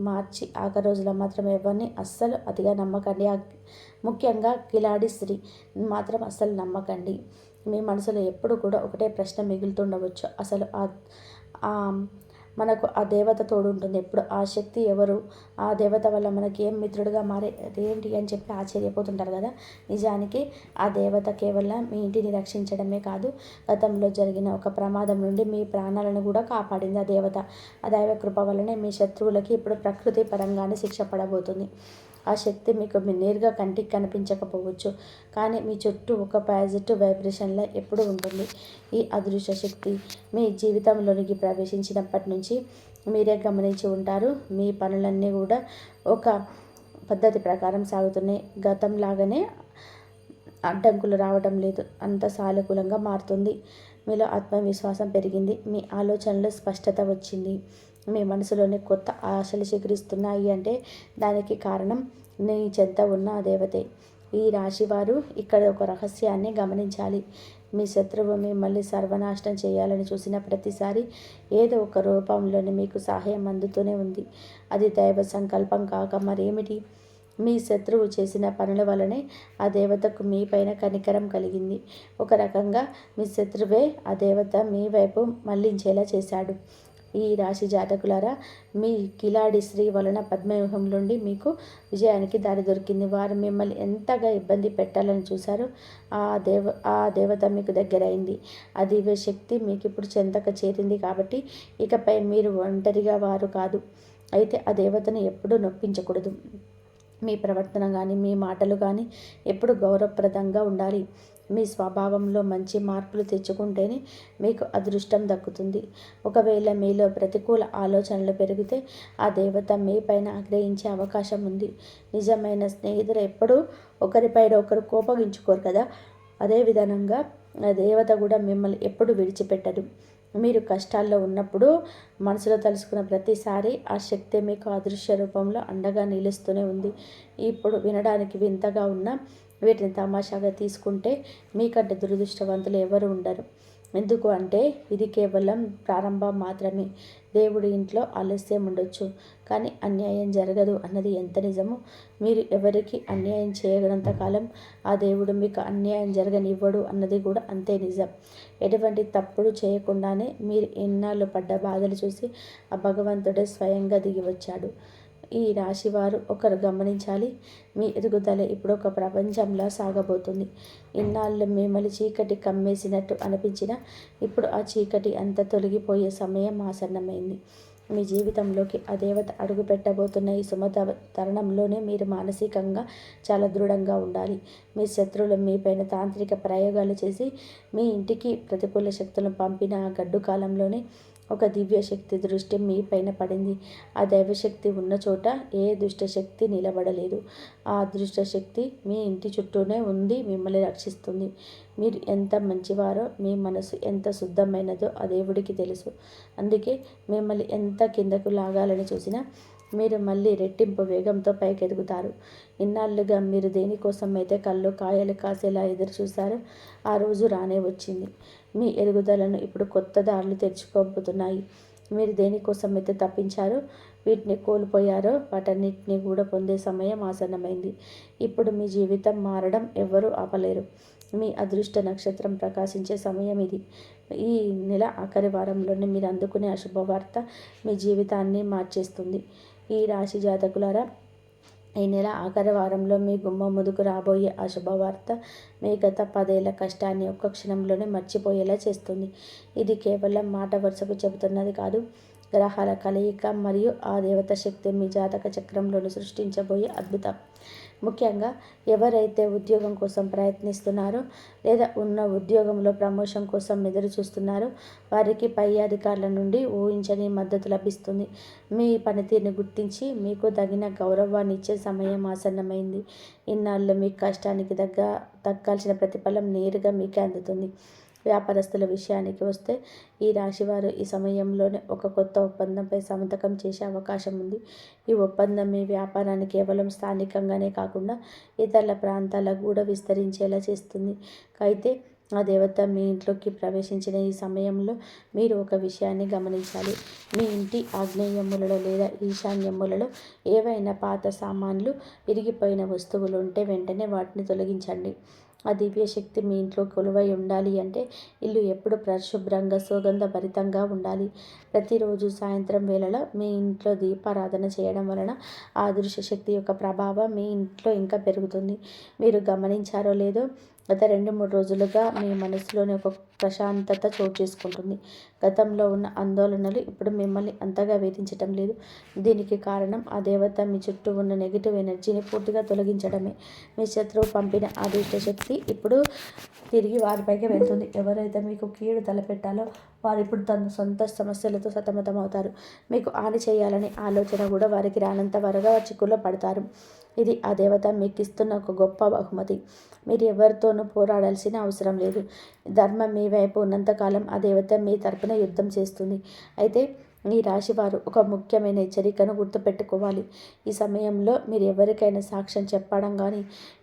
మార్చి ఆఖరి రోజుల్లో మాత్రం ఎవరిని అస్సలు అతిగా నమ్మకండి. ముఖ్యంగా కిలాడి స్త్రీ మాత్రం అస్సలు నమ్మకండి. మీ మనసులో ఎప్పుడు కూడా ఒకటే ప్రశ్న మిగులుతుండవచ్చు, అసలు మనకు ఆ దేవత తోడు ఉంటుంది ఎప్పుడు, ఆ శక్తి ఎవరు, ఆ దేవత వల్ల మనకి ఏం మిత్రుడిగా ఏంటి అని చెప్పి ఆశ్చర్యపోతుంటారు కదా. నిజానికి ఆ దేవత కేవలం మీ ఇంటిని రక్షించడమే కాదు, గతంలో జరిగిన ఒక ప్రమాదం నుండి మీ ప్రాణాలను కూడా కాపాడింది ఆ దేవత. ఆ దైవ కృప వల్లనే మీ శత్రువులకి ఇప్పుడు ప్రకృతి పరంగానే శిక్ష పడబోతుంది. ఆ శక్తి మీకు నేరుగా కంటికి కనిపించకపోవచ్చు, కానీ మీ చుట్టూ ఒక పాజిటివ్ వైబ్రేషన్లో ఎప్పుడు ఉంటుంది. ఈ అదృశ్య శక్తి మీ జీవితంలోనికి ప్రవేశించినప్పటి నుంచి మీరే గమనించి ఉంటారు. మీ పనులన్నీ కూడా ఒక పద్ధతి ప్రకారం సాగుతున్నాయి. గతంలాగానే అడ్డంకులు రావడం లేదు, అంత సానుకూలంగా మారుతుంది. మీలో ఆత్మవిశ్వాసం పెరిగింది, మీ ఆలోచనలో స్పష్టత వచ్చింది, మీ మనసులోని కొత్త ఆశలు చిగురిస్తున్నాయి అంటే దానికి కారణం నీ చెంత ఉన్న దేవతే. ఈ రాశివారు ఇక్కడ ఒక రహస్యాన్ని గమనించాలి. మీ శత్రువు మిమ్మల్ని సర్వనాశనం చేయాలని చూసిన ప్రతిసారి ఏదో ఒక రూపంలోనే మీకు సహాయం అందుతూనే ఉంది. అది దైవ సంకల్పం కాక మరేమిటి? మీ శత్రువు చేసిన పనుల వలనే ఆ దేవతకు మీ పైన కనికరం కలిగింది. ఒక రకంగా మీ శత్రువే ఆ దేవత మీ వైపు మళ్లించేలా చేశాడు. ఈ రాశి జాతకులారా, మీ కిలాడి స్త్రీ వలన పద్మవ్యూహం నుండి మీకు విజయానికి దారి దొరికింది. వారు మిమ్మల్ని ఎంతగా ఇబ్బంది పెట్టాలని చూశారో ఆ దేవత మీకు దగ్గరైంది. ఆ దివ్య శక్తి మీకు ఇప్పుడు చెంతక చేరింది. కాబట్టి ఇకపై మీరు ఒంటరిగా వారు కాదు. అయితే ఆ దేవతను ఎప్పుడూ నొప్పించకూడదు. మీ ప్రవర్తన కానీ మీ మాటలు కానీ ఎప్పుడు గౌరవప్రదంగా ఉండాలి. మీ స్వభావంలో మంచి మార్పులు తెచ్చుకుంటేనే మీకు అదృష్టం దక్కుతుంది. ఒకవేళ మీలో ప్రతికూల ఆలోచనలు పెరిగితే ఆ దేవత మీ పైన ఆగ్రహించే అవకాశం ఉంది. నిజమైన స్నేహితులు ఎప్పుడూ ఒకరిపైన ఒకరు కోపగించుకోరు కదా, అదే విధంగా ఆ దేవత కూడా మిమ్మల్ని ఎప్పుడు విడిచిపెట్టదు. మీరు కష్టాల్లో ఉన్నప్పుడు మనసులో తలుసుకున్న ప్రతిసారి ఆ శక్తి మీకు అదృశ్య రూపంలో అండగా నిలుస్తూనే ఉంది. ఇప్పుడు వినడానికి వింతగా ఉన్న వీటిని తమాషాగా తీసుకుంటే మీకంటే దురదృష్టవంతులు ఎవరు ఉండరు. ఎందుకు అంటే ఇది కేవలం ప్రారంభం మాత్రమే. దేవుడి ఇంట్లో ఆలస్యం ఉండొచ్చు, కానీ అన్యాయం జరగదు అన్నది ఎంత నిజమో, మీరు ఎవరికి అన్యాయం చేయగలంత కాలం ఆ దేవుడు మీకు అన్యాయం జరగనివ్వడు అన్నది కూడా అంతే నిజం. ఎటువంటి తప్పుడు చేయకుండానే మీరు ఎన్నాళ్ళు పడ్డ బాధలు చూసి ఆ భగవంతుడే స్వయంగా దిగి వచ్చాడు. ఈ రాశివారు ఒకరు గమనించాలి, మీ ఎదుగుదల ఇప్పుడు ఒక ప్రపంచంలా సాగబోతుంది. ఇన్నాళ్ళు మిమ్మల్ని చీకటి కమ్మేసినట్టు అనిపించినా ఇప్పుడు ఆ చీకటి అంతా తొలగిపోయే సమయం ఆసన్నమైంది. మీ జీవితంలోకి ఆ దేవత అడుగు పెట్టబోతున్న ఈ తరుణంలోనే మీరు మానసికంగా చాలా దృఢంగా ఉండాలి. మీ శత్రువులు మీపైన తాంత్రిక ప్రయోగాలు చేసి మీ ఇంటికి ప్రతికూల శక్తులను పంపిన ఆ గడ్డు కాలంలోనే ఒక దివ్య శక్తి దృష్టి మీ పైన పడింది. ఆ దైవశక్తి ఉన్న చోట ఏ దుష్టశక్తి నిలబడలేదు. ఆ అదృష్టశక్తి మీ ఇంటి చుట్టూనే ఉంది, మిమ్మల్ని రక్షిస్తుంది. మీరు ఎంత మంచివారో, మీ మనసు ఎంత శుద్ధమైనదో ఆ దేవుడికి తెలుసు. అందుకే మిమ్మల్ని ఎంత కిందకు లాగాలని చూసినా మీరు మళ్ళీ రెట్టింపు వేగంతో పైకెదుగుతారు. ఇన్నాళ్ళుగా మీరు దేనికోసం అయితే కళ్ళు కాయలు కాసేలా ఎదురు చూశారో ఆ రోజు రానే వచ్చింది. మీ ఎదుగుదలను ఇప్పుడు కొత్త దారులు తెరుచుకోబోతున్నాయి. మీరు దేనికోసం అయితే తప్పించారో, వీటిని కోల్పోయారో వాటన్నిటిని కూడా పొందే సమయం ఆసన్నమైంది. ఇప్పుడు మీ జీవితం మారడం ఎవ్వరూ ఆపలేరు. మీ అదృష్ట నక్షత్రం ప్రకాశించే సమయం ఇది. ఈ నెల ఆఖరి వారంలోనే మీరు అందుకునే అశుభవార్త మీ జీవితాన్ని మార్చేస్తుంది. ఈ రాశి జాతకులారా, ఈ నెల ఆఖరి వారంలో మీ గుమ్మం ముందుకు రాబోయే ఆ శుభవార్త మీ గత 10 ఏళ్ల కష్టాన్ని ఒక్క క్షణంలోనే మర్చిపోయేలా చేస్తుంది. ఇది కేవలం మాట వరుసకు చెబుతున్నది కాదు, గ్రహాల కలయిక మరియు ఆ దేవత శక్తి మీ జాతక చక్రంలోని సృష్టించబోయే అద్భుతం. ముఖ్యంగా ఎవరైతే ఉద్యోగం కోసం ప్రయత్నిస్తున్నారో లేదా ఉన్న ఉద్యోగంలో ప్రమోషన్ కోసం ఎదురు చూస్తున్నారో వారికి పై అధికారుల నుండి ఊహించని మద్దతు లభిస్తుంది. మీ పనితీరుని గుర్తించి మీకు తగిన గౌరవాన్ని ఇచ్చే సమయం ఆసన్నమైంది. ఇన్నాళ్ళు మీ కష్టానికి దక్కాల్సిన ప్రతిఫలం నేరుగా మీకే అందుతుంది. వ్యాపారస్తుల విషయానికి వస్తే ఈ రాశివారు ఈ సమయంలోనే ఒక కొత్త ఒప్పందంపై సంతకం చేసే అవకాశం ఉంది. ఈ ఒప్పందం మీ వ్యాపారాన్ని కేవలం స్థానికంగానే కాకుండా ఇతర ప్రాంతాలకు కూడా విస్తరించేలా చేస్తుంది. అయితే ఆ దేవత మీ ఇంట్లోకి ప్రవేశించిన ఈ సమయంలో మీరు ఒక విషయాన్ని గమనించాలి. మీ ఇంటి ఆగ్నేయములలో లేదా ఈశాన్యములలో ఏవైనా పాత సామాన్లు, విరిగిపోయిన వస్తువులు ఉంటే వెంటనే వాటిని తొలగించండి. ఆ దివ్యశక్తి మీ ఇంట్లో కొలువై ఉండాలి అంటే ఇల్లు ఎప్పుడు పరిశుభ్రంగా సుగంధభరితంగా ఉండాలి. ప్రతిరోజు సాయంత్రం వేళలో మీ ఇంట్లో దీపారాధన చేయడం వలన ఆ అదృశ్య శక్తి యొక్క ప్రభావం మీ ఇంట్లో ఇంకా పెరుగుతుంది. మీరు గమనించారో లేదో, గత 2-3 రోజులుగా మీ మనసులోని ఒక ప్రశాంతత చోటు చేసుకుంటుంది. గతంలో ఉన్న ఆందోళనలు ఇప్పుడు మిమ్మల్ని అంతగా వేధించటం లేదు. దీనికి కారణం ఆ దేవత మీ చుట్టూ ఉన్న నెగిటివ్ ఎనర్జీని పూర్తిగా తొలగించడమే. మీ శత్రువు పంపిన ఆ దుష్ట శక్తి ఇప్పుడు తిరిగి వారిపైకి వెళ్తుంది. ఎవరైతే మీకు కీడు తలపెట్టాలో వారు ఇప్పుడు తన సొంత సమస్యలతో సతమతమవుతారు. మీకు హాని చేయాలనే ఆలోచన కూడా వారికి రానంత వరగా చిక్కుల్లో పడతారు. ఇది ఆ దేవత మీకు ఇస్తున్న ఒక గొప్ప బహుమతి. మీరు ఎవరితోనూ పోరాడాల్సిన అవసరం లేదు. ధర్మం మీ వైపు ఉన్నంతకాలం ఆ దేవత మీ తరపున యుద్ధం చేస్తుంది. అయితే ఈ రాశివారు ఒక ముఖ్యమైన హెచ్చరికను గుర్తుపెట్టుకోవాలి. ఈ సమయంలో మీరు ఎవరికైనా సాక్ష్యం చెప్పడం కానీ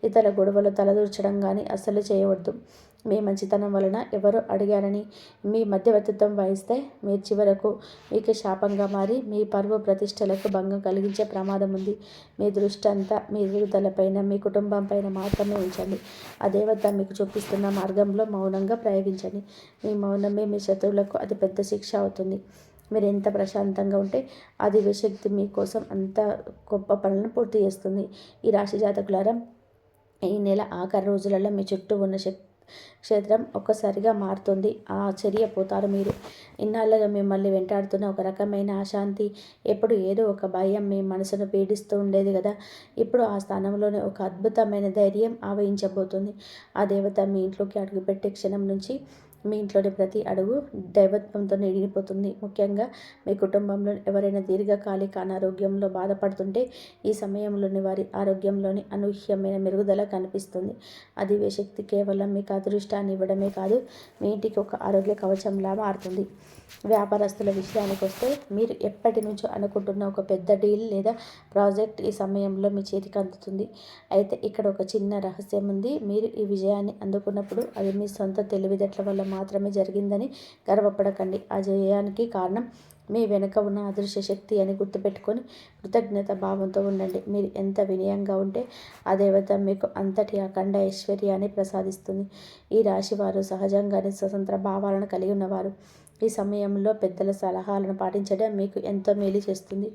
ఇతర గొడవలు తలదూర్చడం కానీ అస్సలు చేయవద్దు. మీ మంచితనం వలన ఎవరు అడిగారని మీ మధ్యవర్తిత్వం వహిస్తే మీరు చివరకు మీకు శాపంగా మారి మీ పరువు ప్రతిష్టలకు భంగం కలిగించే ప్రమాదం ఉంది. మీ దృష్టి అంతా మీ ఎదుగుదలపైన, మీ కుటుంబం పైన మాత్రమే ఉంచండి. ఆ దేవత మీకు చూపిస్తున్న మార్గంలో మౌనంగా ప్రయోగించండి. మీ మౌనమే మీ శత్రువులకు అతి పెద్ద శిక్ష అవుతుంది. మీరు ఎంత ప్రశాంతంగా ఉంటే ఆ దివ్యశక్తి మీకోసం అంత గొప్ప పనులను పూర్తి చేస్తుంది. ఈ రాశి జాతకులారా, ఈ నెల ఆఖరి రోజులలో మీ చుట్టూ ఉన్న క్షేత్రం ఒక్కసారిగా మారుతుంది. ఆశ్చర్యపోతారు మీరు. ఇన్నాళ్ళగా మిమ్మల్ని వెంటాడుతున్న ఒక రకమైన అశాంతి, ఎప్పుడు ఏదో ఒక భయం మీ మనసును పీడిస్తూ ఉండేది కదా, ఇప్పుడు ఆ స్థానంలోనే ఒక అద్భుతమైన ధైర్యం ఆవహించబోతుంది. ఆ దేవత మీ ఇంట్లోకి అడుగుపెట్టే క్షణం నుంచి మీ ఇంట్లోని ప్రతి అడుగు దైవత్వంతో నిండిపోతుంది. ముఖ్యంగా మీ కుటుంబంలో ఎవరైనా దీర్ఘకాలిక అనారోగ్యంలో బాధపడుతుంటే ఈ సమయంలోని వారి ఆరోగ్యంలోని అనూహ్యమైన మెరుగుదల కనిపిస్తుంది. ఆ దివ్యశక్తి కేవలం మీకు అదృష్టాన్ని ఇవ్వడమే కాదు, మీ ఇంటికి ఒక ఆరోగ్య కవచంలా మారుతుంది. వ్యాపారస్తుల విషయానికి వస్తే, మీరు ఎప్పటి నుంచో అనుకుంటున్న ఒక పెద్ద డీల్ లేదా ప్రాజెక్ట్ ఈ సమయంలో మీ చేతికి అందుతుంది. అయితే ఇక్కడ ఒక చిన్న రహస్యం ఉంది. మీరు ఈ విజయాన్ని అందుకున్నప్పుడు అది మీ సొంత తెలివితేటల వల్ల మాత్రమే జరిగిందని గర్వపడకండి. ఆ జయానికి కారణం మీ వెనుక ఉన్న అదృశ్య శక్తి అని గుర్తుపెట్టుకొని కృతజ్ఞత భావంతో ఉండండి. మీరు ఎంత వినయంగా ఉంటే ఆ దేవత మీకు అంతటి అఖండ ఐశ్వర్యాన్ని ప్రసాదిస్తుంది. ఈ రాశి వారు సహజంగానే స్వతంత్ర భావాలను కలిగి ఉన్నవారు. ఈ సమయంలో పెద్దల సలహాలను పాటించడం మీకు ఎంతో మేలు చేస్తుంది.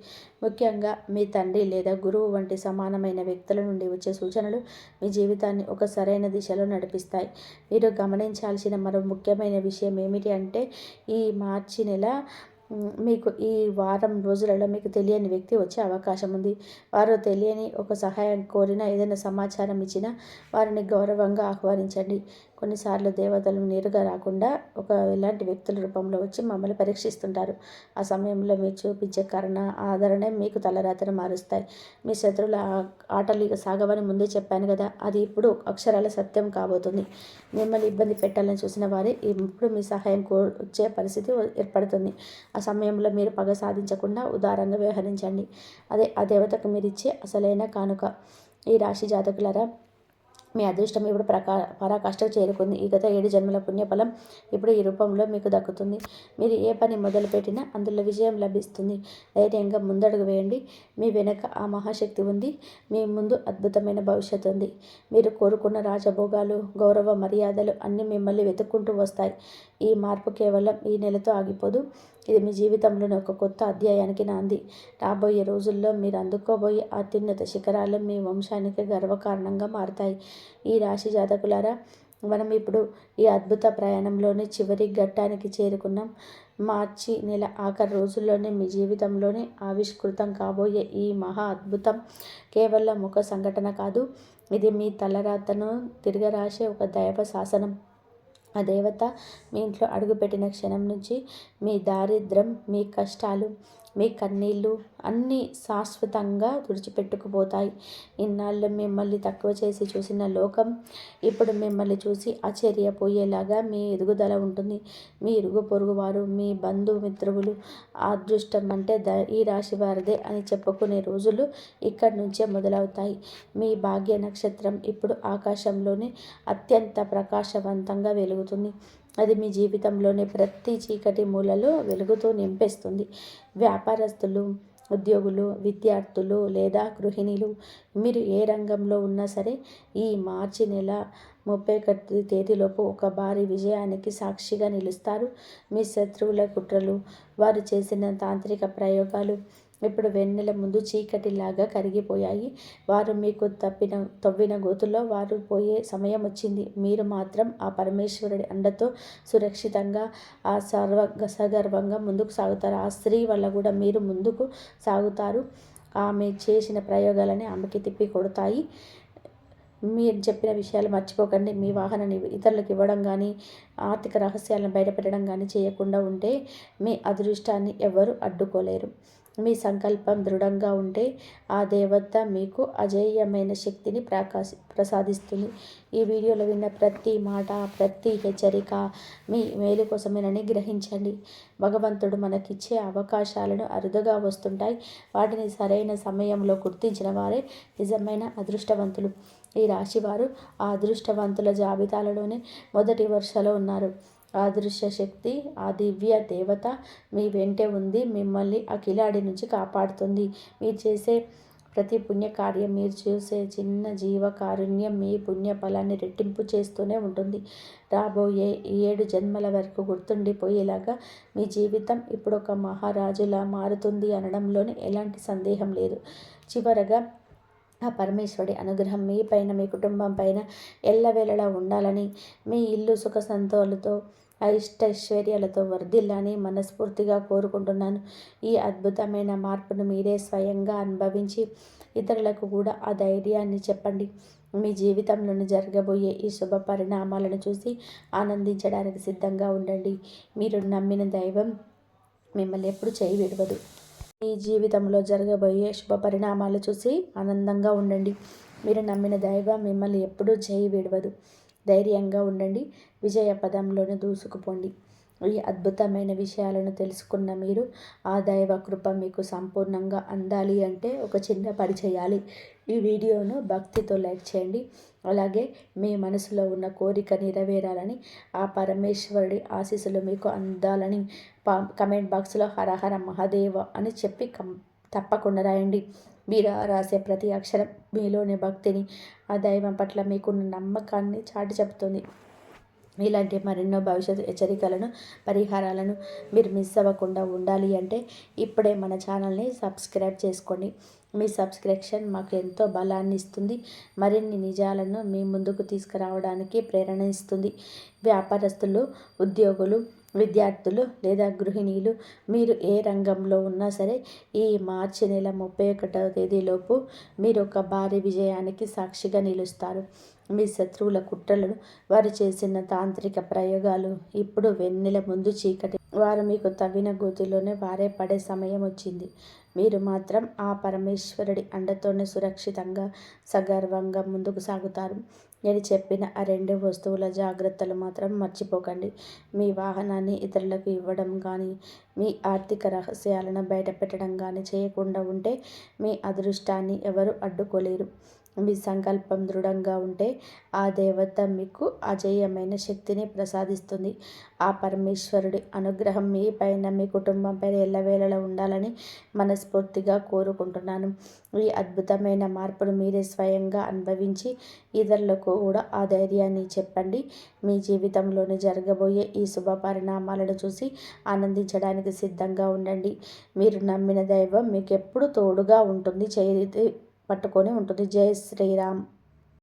ముఖ్యంగా మీ తండ్రి లేదా గురువు వంటి సమానమైన వ్యక్తుల నుండి వచ్చే సూచనలు మీ జీవితాన్ని ఒక సరైన దిశలో నడిపిస్తాయి. మీరు గమనించాల్సిన మరో ముఖ్యమైన విషయం ఏమిటి అంటే, ఈ మార్చి నెల మీకు ఈ వారం రోజులలో మీకు తెలియని వ్యక్తి వచ్చే అవకాశం ఉంది. వారు తెలియని ఒక సహాయం కోరినా, ఏదైనా సమాచారం ఇచ్చినా వారిని గౌరవంగా ఆహ్వానించండి. కొన్నిసార్లు దేవతలు నేరుగా రాకుండా ఇలాంటి వ్యక్తుల రూపంలో వచ్చి మమ్మల్ని పరీక్షిస్తుంటారు. ఆ సమయంలో మీరు చూపించే కరుణ, ఆదరణే మీకు తలరాతను మారుస్తాయి. మీ శత్రువుల ఆటలు ఇక సాగవని ముందే చెప్పాను కదా, అది ఇప్పుడు అక్షరాల సత్యం కాబోతుంది. మిమ్మల్ని ఇబ్బంది పెట్టాలని చూసిన వారే ఇప్పుడు మీ సహాయం వచ్చే పరిస్థితి ఏర్పడుతుంది. ఆ సమయంలో మీరు పగ సాధించకుండా ఉదారంగా వ్యవహరించండి. అదే ఆ దేవతకు మీరు ఇచ్చే అసలైన కానుక. ఈ రాశి జాతకులారా, మీ అదృష్టం ఇప్పుడు పరాకాష్ఠకు చేరుకుంది. ఈ గత 7 జన్మల పుణ్యఫలం ఇప్పుడు ఈ రూపంలో మీకు దక్కుతుంది. మీరు ఏ పని మొదలుపెట్టినా అందులో విజయం లభిస్తుంది. ధైర్యంగా ముందడుగు వేయండి. మీ వెనక ఆ మహాశక్తి ఉంది. మీ ముందు అద్భుతమైన భవిష్యత్తు ఉంది. మీరు కోరుకున్న రాజభోగాలు, గౌరవ మర్యాదలు అన్నీ మిమ్మల్ని వెతుక్కుంటూ వస్తాయి. ఈ మార్పు కేవలం ఈ నెలతో ఆగిపోదు. ఇది మీ జీవితంలోని ఒక కొత్త అధ్యాయానికి నాంది. రాబోయే రోజుల్లో మీరు అందుకోబోయే అత్యున్నత శిఖరాలు మీ వంశానికి గర్వకారణంగా మారతాయి. ఈ రాశి జాతకులారా, మనం ఇప్పుడు ఈ అద్భుత ప్రయాణంలోని చివరి ఘట్టానికి చేరుకున్నాం. మార్చి నెల ఆఖరి రోజుల్లోనే మీ జీవితంలోనే ఆవిష్కృతం కాబోయే ఈ మహా అద్భుతం కేవలం ఒక సంఘటన కాదు, ఇది మీ తలరాతను తిరగరాసే ఒక దైవ శాసనం. ఆ దేవత మీ ఇంట్లో అడుగుపెట్టిన క్షణం నుంచి మీ దారిద్ర్యం, మీ కష్టాలు, మీ కన్నీళ్ళు అన్నీ శాశ్వతంగా తుడిచిపెట్టుకుపోతాయి. ఇన్నాళ్ళు మిమ్మల్ని తక్కువ చేసి చూసిన లోకం ఇప్పుడు మిమ్మల్ని చూసి ఆశ్చర్యపోయేలాగా మీ ఎదుగుదల ఉంటుంది. మీ ఇరుగు పొరుగు వారు, మీ బంధుమిత్రులు అదృష్టం అంటే ఈ రాశి వారిదే అని చెప్పుకునే రోజులు ఇక్కడి నుంచే మొదలవుతాయి. మీ భాగ్య నక్షత్రం ఇప్పుడు ఆకాశంలోనే అత్యంత ప్రకాశవంతంగా వెలుగుతుంది. అది మీ జీవితంలోని ప్రతి చీకటి మూలలో వెలుగుతో నింపేస్తుంది. వ్యాపారస్తులు, ఉద్యోగులు, విద్యార్థులు లేదా గృహిణులు, మీరు ఏ రంగంలో ఉన్నా సరే ఈ మార్చి నెల 31 తేదీలోపు ఒక భారీ విజయానికి సాక్షిగా నిలుస్తారు. మీ శత్రువుల కుట్రలు, వారు చేసిన తాంత్రిక ప్రయోగాలు ఇప్పుడు వెన్నెల ముందు చీకటిలాగా కరిగిపోయాయి. వారు మీకు తవ్విన గోతుల్లో వారు పోయే సమయం వచ్చింది. మీరు మాత్రం ఆ పరమేశ్వరుడి అండతో సురక్షితంగా సగర్వంగా ముందుకు సాగుతారు. ఆ స్త్రీ వల్ల కూడా మీరు ముందుకు సాగుతారు. ఆమె చేసిన ప్రయోగాలని ఆమెకి తిప్పి కొడతాయి. మీరు చెప్పిన విషయాలు మర్చిపోకండి. మీ వాహనాన్ని ఇతరులకు ఇవ్వడం కానీ, ఆర్థిక రహస్యాలను బయటపెట్టడం కానీ చేయకుండా ఉంటే మీ అదృష్టాన్ని ఎవరు అడ్డుకోలేరు. మీ సంకల్పం దృఢంగా ఉంటే ఆ దేవత మీకు అజేయమైన శక్తిని ప్రసాదిస్తుంది. ఈ వీడియోలో విన్న ప్రతి మాట, ప్రతి హెచ్చరిక మీ మేలు కోసమేనని గ్రహించండి. భగవంతుడు మనకిచ్చే అవకాశాలను అరుదుగా వస్తుంటాయి. వాటిని సరైన సమయంలో గుర్తించిన వారే నిజమైన అదృష్టవంతులు. ఈ రాశివారు ఆ అదృష్టవంతుల జాబితాలలోనే మొదటి వరుసలో ఉన్నారు. ఆ అదృశ్య శక్తి, ఆ దివ్య దేవత మీ వెంటే ఉంది. మిమ్మల్ని ఆ కిలాడి నుంచి కాపాడుతుంది. మీరు చేసే ప్రతి పుణ్యకార్యం, మీరు చూసే చిన్న జీవకారుణ్యం మీ పుణ్య ఫలాన్ని రెట్టింపు చేస్తూనే ఉంటుంది. రాబోయే 7 జన్మల వరకు గుర్తుండిపోయేలాగా మీ జీవితం ఇప్పుడు ఒక మహారాజులా మారుతుంది అనడంలోని ఎలాంటి సందేహం లేదు. చివరగా ఆ పరమేశ్వరుడి అనుగ్రహం మీ పైన, మీ కుటుంబం పైన ఎల్లవేళలా ఉండాలని, మీ ఇల్లు సుఖ సంతోషాలతో అష్టైశ్వర్యాలతో వర్ధిల్లని మనస్ఫూర్తిగా కోరుకుంటున్నాను. ఈ అద్భుతమైన మార్పును మీరే స్వయంగా అనుభవించి ఇతరులకు కూడా ఆ ధైర్యాన్ని చెప్పండి. మీ జీవితంలోని జరగబోయే ఈ శుభ పరిణామాలను చూసి ఆనందించడానికి సిద్ధంగా ఉండండి. మీరు నమ్మిన దైవం మిమ్మల్ని ఎప్పుడు చేయి విడవదు. మీ జీవితంలో జరగబోయే శుభ పరిణామాలు చూసి ఆనందంగా ఉండండి. మీరు నమ్మిన దైవం మిమ్మల్ని ఎప్పుడూ చేయి విడవదు. ధైర్యంగా ఉండండి. విజయ పదంలోనే దూసుకుపోండి. ఈ అద్భుతమైన విషయాలను తెలుసుకున్న మీరు ఆ దైవ కృప మీకు సంపూర్ణంగా అందాలి అంటే ఒక చిన్న పని చేయాలి. ఈ వీడియోను భక్తితో లైక్ చేయండి. అలాగే మీ మనసులో ఉన్న కోరిక నెరవేరాలని, ఆ పరమేశ్వరుడి ఆశీస్సులు మీకు అందాలని కమెంట్ బాక్స్లో హరహర మహాదేవ అని చెప్పి తప్పకుండా రాయండి. మీరు రాసే ప్రతి అక్షరం మీలోని భక్తిని, ఆ దైవం పట్ల మీకున్న నమ్మకాన్ని చాటి చెప్తుంది. ఇలాంటి మరెన్నో భవిష్యత్తు హెచ్చరికలను, పరిహారాలను మీరు మిస్ అవ్వకుండా ఉండాలి అంటే ఇప్పుడే మన ఛానల్ని సబ్స్క్రైబ్ చేసుకోండి. మీ సబ్స్క్రిప్షన్ మాకు ఎంతో బలాన్ని ఇస్తుంది. మరిన్ని నిజాలను మీ ముందుకు తీసుకురావడానికి ప్రేరణ ఇస్తుంది. వ్యాపారస్తులు, ఉద్యోగులు, విద్యార్థులు లేదా గృహిణీలు, మీరు ఏ రంగంలో ఉన్నా సరే ఈ మార్చి నెల 31వ తేదీలోపు మీరు ఒక భారీ విజయానికి సాక్షిగా నిలుస్తారు. మీ శత్రువుల కుట్రలను, వారు చేసిన తాంత్రిక ప్రయోగాలు ఇప్పుడు వెన్నెల ముందు చీకటి. వారు మీకు తవ్విన గోతిలోనే వారే పడే సమయం వచ్చింది. మీరు మాత్రం ఆ పరమేశ్వరుడి అండతోనే సురక్షితంగా, సగర్వంగా ముందుకు సాగుతారు. నేను చెప్పిన ఆ 2 వస్తువుల జాగ్రత్తలు మాత్రం మర్చిపోకండి. మీ వాహనాన్ని ఇతరులకు ఇవ్వడం కానీ, మీ ఆర్థిక రహస్యాలను బయటపెట్టడం కానీ చేయకుండా ఉంటే మీ అదృష్టాన్ని ఎవరు అడ్డుకోలేరు. మీ సంకల్పం దృఢంగా ఉంటే ఆ దేవత మీకు అజేయమైన శక్తిని ప్రసాదిస్తుంది. ఆ పరమేశ్వరుడి అనుగ్రహం మీ పైన, మీ కుటుంబం పైన ఎల్లవేళలా ఉండాలని మనస్ఫూర్తిగా కోరుకుంటున్నాను. ఈ అద్భుతమైన మార్పును మీరే స్వయంగా అనుభవించి ఇతరులకు కూడా ఆ ధైర్యాన్ని చెప్పండి. మీ జీవితంలోని జరగబోయే ఈ శుభ పరిణామాలను చూసి ఆనందించడానికి సిద్ధంగా ఉండండి. మీరు నమ్మిన దైవం మీకు ఎప్పుడు తోడుగా ఉంటుంది, చేయి పట్టుకొని ఉంటుంది. జై శ్రీరామ్.